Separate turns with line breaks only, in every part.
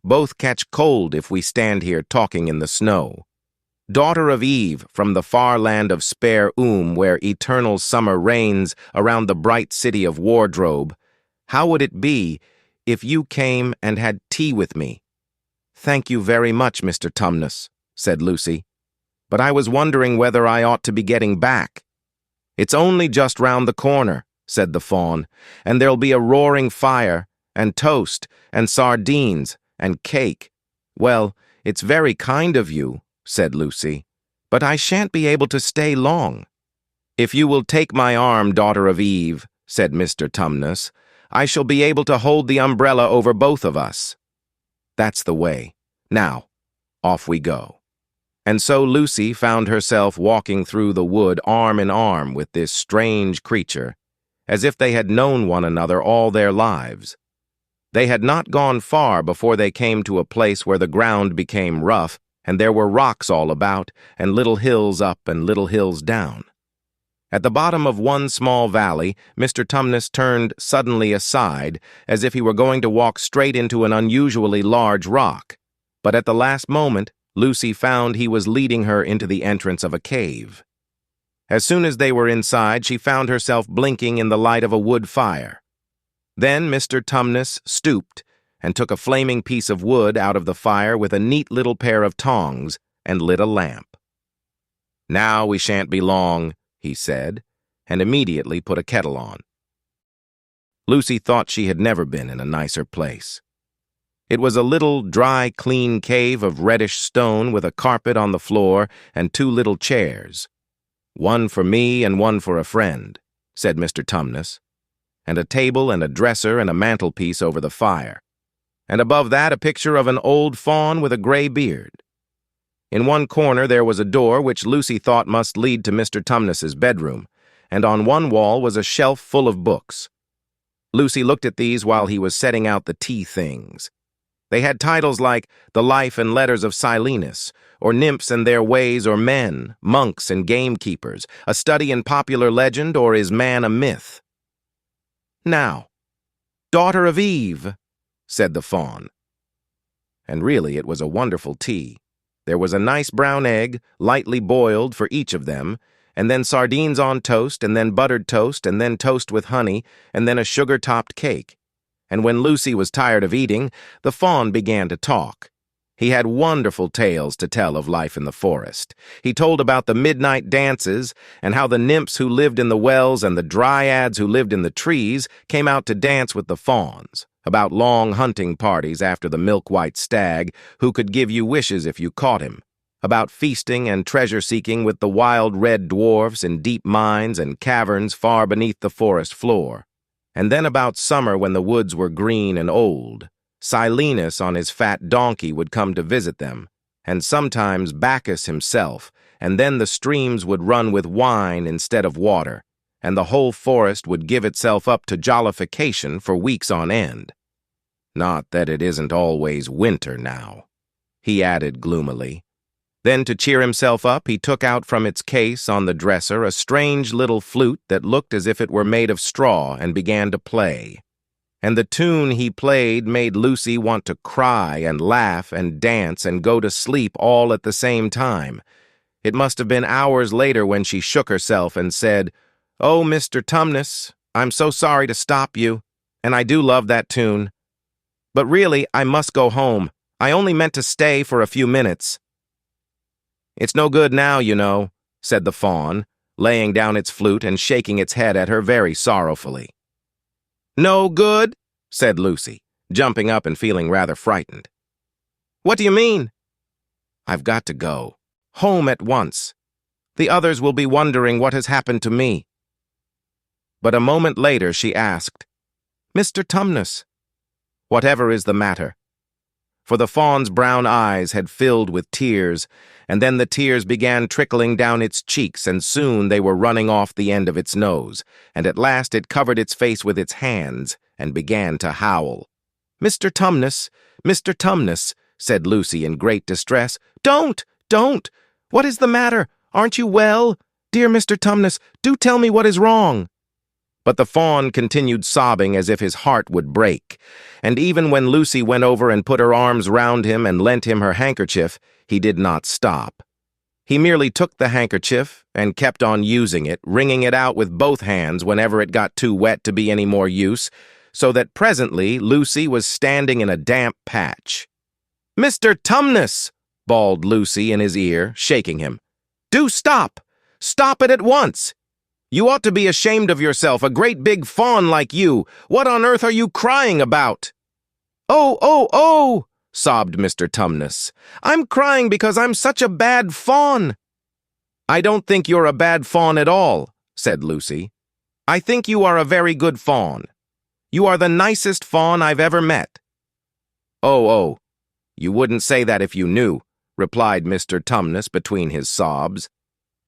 both catch cold if we stand here talking in the snow. Daughter of Eve, from the far land of Spare where eternal summer reigns around the bright city of Wardrobe, how would it be if you came and had tea with me?" "Thank you very much, Mr. Tumnus," said Lucy, "but I was wondering whether I ought to be getting back." "It's only just round the corner," said the fawn, "and there'll be a roaring fire, and toast, and sardines, and cake." "Well, it's very kind of you," said Lucy, "but I shan't be able to stay long." "If you will take my arm, daughter of Eve," said Mr. Tumnus, "I shall be able to hold the umbrella over both of us." "That's the way. Now, off we go." And so Lucy found herself walking through the wood arm in arm with this strange creature, as if they had known one another all their lives. They had not gone far before they came to a place where the ground became rough, and there were rocks all about, and little hills up and little hills down. At the bottom of one small valley, Mr. Tumnus turned suddenly aside, as if he were going to walk straight into an unusually large rock. But at the last moment, Lucy found he was leading her into the entrance of a cave. As soon as they were inside, she found herself blinking in the light of a wood fire. Then Mr. Tumnus stooped and took a flaming piece of wood out of the fire with a neat little pair of tongs and lit a lamp. "Now we shan't be long," he said, and immediately put a kettle on. Lucy thought she had never been in a nicer place. It was a little, dry, clean cave of reddish stone with a carpet on the floor and 2 little chairs. "One for me and one for a friend," said Mr. Tumnus, "and a table and a dresser and a mantelpiece over the fire. And above that a picture of an old fawn with a gray beard." In one corner there was a door which Lucy thought must lead to Mr. Tumnus's bedroom, and on one wall was a shelf full of books. Lucy looked at these while he was setting out the tea things. They had titles like The Life and Letters of Silenus, or Nymphs and Their Ways, or Men, Monks and Gamekeepers, A Study in Popular Legend, or Is Man a Myth? "Now, daughter of Eve," said the fawn. And really it was a wonderful tea. There was a nice brown egg, lightly boiled, for each of them, and then sardines on toast, and then buttered toast, and then toast with honey, and then a sugar-topped cake. And when Lucy was tired of eating, the fawn began to talk. He had wonderful tales to tell of life in the forest. He told about the midnight dances, and how the nymphs who lived in the wells and the dryads who lived in the trees came out to dance with the fawns, about long hunting parties after the milk-white stag, who could give you wishes if you caught him, about feasting and treasure-seeking with the wild red dwarfs in deep mines and caverns far beneath the forest floor, and then about summer when the woods were green and old. Silenus on his fat donkey would come to visit them, and sometimes Bacchus himself, and then the streams would run with wine instead of water, and the whole forest would give itself up to jollification for weeks on end. Not that it isn't always winter now, he added gloomily. Then, to cheer himself up, he took out from its case on the dresser a strange little flute that looked as if it were made of straw and began to play. And the tune he played made Lucy want to cry and laugh and dance and go to sleep all at the same time. It must have been hours later when she shook herself and said, "Oh, Mr. Tumnus, I'm so sorry to stop you, and I do love that tune. But really, I must go home. I only meant to stay for a few minutes." "It's no good now, you know," said the fawn, laying down its flute and shaking its head at her very sorrowfully. "No good?" said Lucy, jumping up and feeling rather frightened. "What do you mean?" "I've got to go. Home at once. The others will be wondering what has happened to me." But a moment later she asked, "Mr. Tumnus, whatever is the matter?" For the fawn's brown eyes had filled with tears, and then the tears began trickling down its cheeks, and soon they were running off the end of its nose, and at last it covered its face with its hands and began to howl. "Mr. Tumnus, Mr. Tumnus," said Lucy in great distress. "Don't! Don't! What is the matter? Aren't you well? Dear Mr. Tumnus, do tell me what is wrong." But the fawn continued sobbing as if his heart would break, and even when Lucy went over and put her arms round him and lent him her handkerchief, he did not stop. He merely took the handkerchief and kept on using it, wringing it out with both hands whenever it got too wet to be any more use, so that presently Lucy was standing in a damp patch. "Mr. Tumnus!" bawled Lucy in his ear, shaking him. "Do stop! Stop it at once! You ought to be ashamed of yourself, a great big fawn like you. What on earth are you crying about?" "Oh, oh, oh!" sobbed Mr. Tumnus. "I'm crying because I'm such a bad fawn." "I don't think you're a bad fawn at all," said Lucy. "I think you are a very good fawn. You are the nicest fawn I've ever met." "Oh, you wouldn't say that if you knew," replied Mr. Tumnus between his sobs.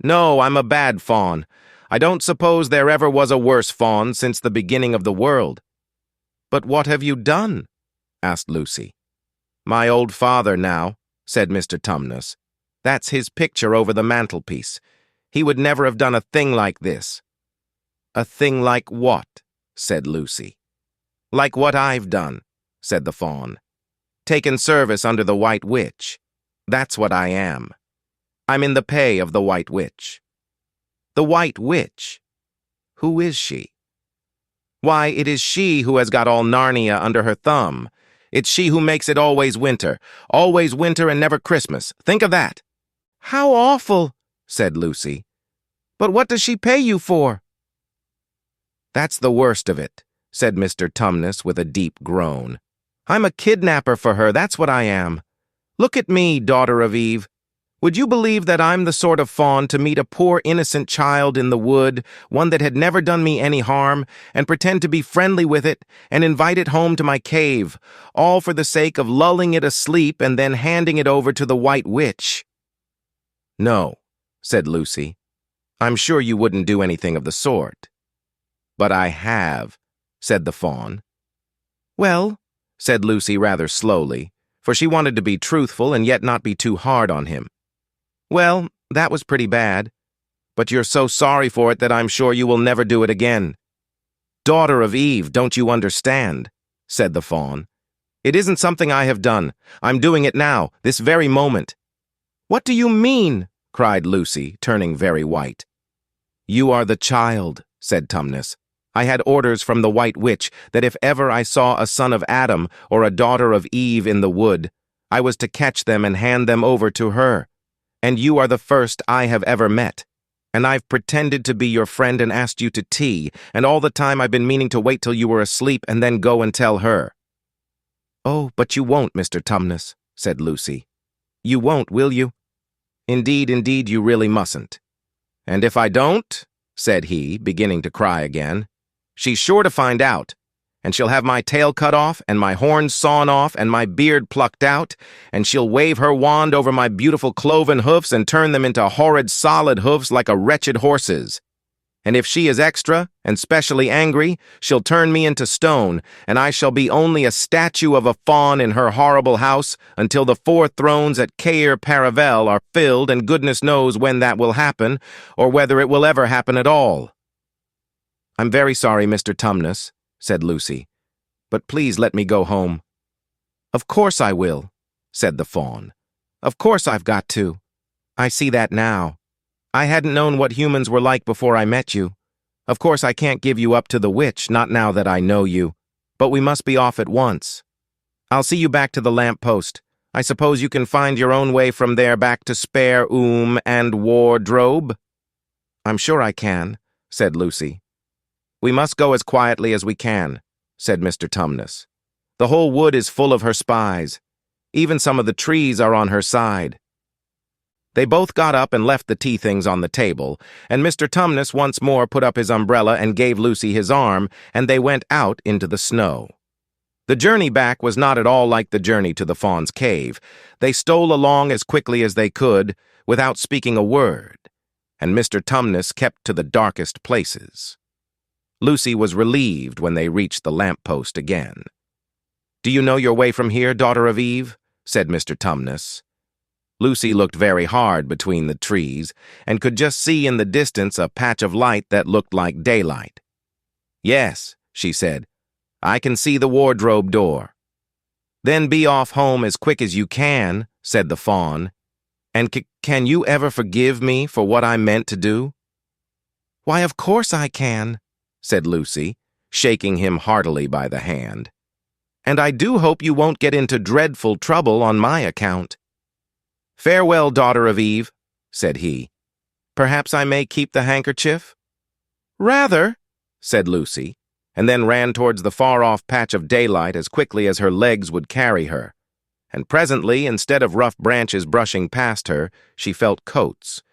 "No, I'm a bad fawn. I don't suppose there ever was a worse fawn since the beginning of the world." "But what have you done?" asked Lucy. "My old father now," said Mr. Tumnus. "That's his picture over the mantelpiece. He would never have done a thing like this." "A thing like what?" said Lucy. "Like what I've done," said the fawn. "Taken service under the White Witch. That's what I am. I'm in the pay of the White Witch." "The White Witch? Who is she?" "Why, it is she who has got all Narnia under her thumb. It's she who makes it always winter and never Christmas. Think of that." "How awful," said Lucy. "But what does she pay you for?" "That's the worst of it," said Mr. Tumnus with a deep groan. "I'm a kidnapper for her, that's what I am. Look at me, daughter of Eve. Would you believe that I'm the sort of fawn to meet a poor innocent child in the wood, one that had never done me any harm, and pretend to be friendly with it, and invite it home to my cave, all for the sake of lulling it asleep and then handing it over to the White Witch?" "No," said Lucy. "I'm sure you wouldn't do anything of the sort." "But I have," said the fawn. "Well," said Lucy rather slowly, for she wanted to be truthful and yet not be too hard on him. "Well, that was pretty bad. But you're so sorry for it that I'm sure you will never do it again." "Daughter of Eve, don't you understand?" said the fawn. "It isn't something I have done. I'm doing it now, this very moment." "What do you mean?" cried Lucy, turning very white. "You are the child," said Tumnus. "I had orders from the White Witch that if ever I saw a son of Adam or a daughter of Eve in the wood, I was to catch them and hand them over to her. And you are the first I have ever met. And I've pretended to be your friend and asked you to tea, and all the time I've been meaning to wait till you were asleep and then go and tell her." "Oh, but you won't, Mr. Tumnus," said Lucy. "You won't, will you?" Indeed, you really mustn't." "And if I don't," said he, beginning to cry again, "she's sure to find out, and she'll have my tail cut off, and my horns sawn off, and my beard plucked out, and she'll wave her wand over my beautiful cloven hoofs and turn them into horrid solid hoofs like a wretched horse's. And if she is extra and specially angry, she'll turn me into stone, and I shall be only a statue of a fawn in her horrible house until the 4 thrones at Cair Paravel are filled, and goodness knows when that will happen, or whether it will ever happen at all." "I'm very sorry, Mr. Tumnus," said Lucy, "but please let me go home." "Of course I will," said the fawn. "Of course I've got to. I see that now. I hadn't known what humans were like before I met you. Of course I can't give you up to the witch, not now that I know you, but we must be off at once. I'll see you back to the lamp-post. I suppose you can find your own way from there back to Spare and Wardrobe?" "I'm sure I can," said Lucy. "We must go as quietly as we can," said Mr. Tumnus. "The whole wood is full of her spies. Even some of the trees are on her side." They both got up and left the tea things on the table, and Mr. Tumnus once more put up his umbrella and gave Lucy his arm, and they went out into the snow. The journey back was not at all like the journey to the fawn's cave. They stole along as quickly as they could, without speaking a word, and Mr. Tumnus kept to the darkest places. Lucy was relieved when they reached the lamp-post again. "Do you know your way from here, daughter of Eve?" said Mr. Tumnus. Lucy looked very hard between the trees and could just see in the distance a patch of light that looked like daylight. "Yes," she said. "I can see the wardrobe door." "Then be off home as quick as you can," said the fawn. "And can you ever forgive me for what I meant to do?" "Why, of course I can," said Lucy, shaking him heartily by the hand. "And I do hope you won't get into dreadful trouble on my account." "Farewell, daughter of Eve," said he. "Perhaps I may keep the handkerchief?" "Rather," said Lucy, and then ran towards the far-off patch of daylight as quickly as her legs would carry her. And presently, instead of rough branches brushing past her, she felt coats,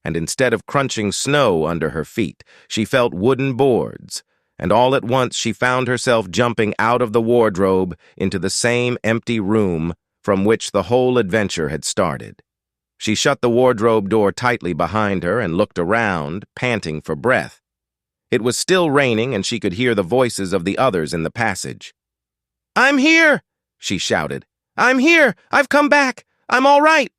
and instead of crunching snow under her feet, she felt wooden boards, and all at once she found herself jumping out of the wardrobe into the same empty room from which the whole adventure had started. She shut the wardrobe door tightly behind her and looked around, panting for breath. It was still raining, and she could hear the voices of the others in the passage. "I'm here!" she shouted. "I'm here! I've come back! I'm all right!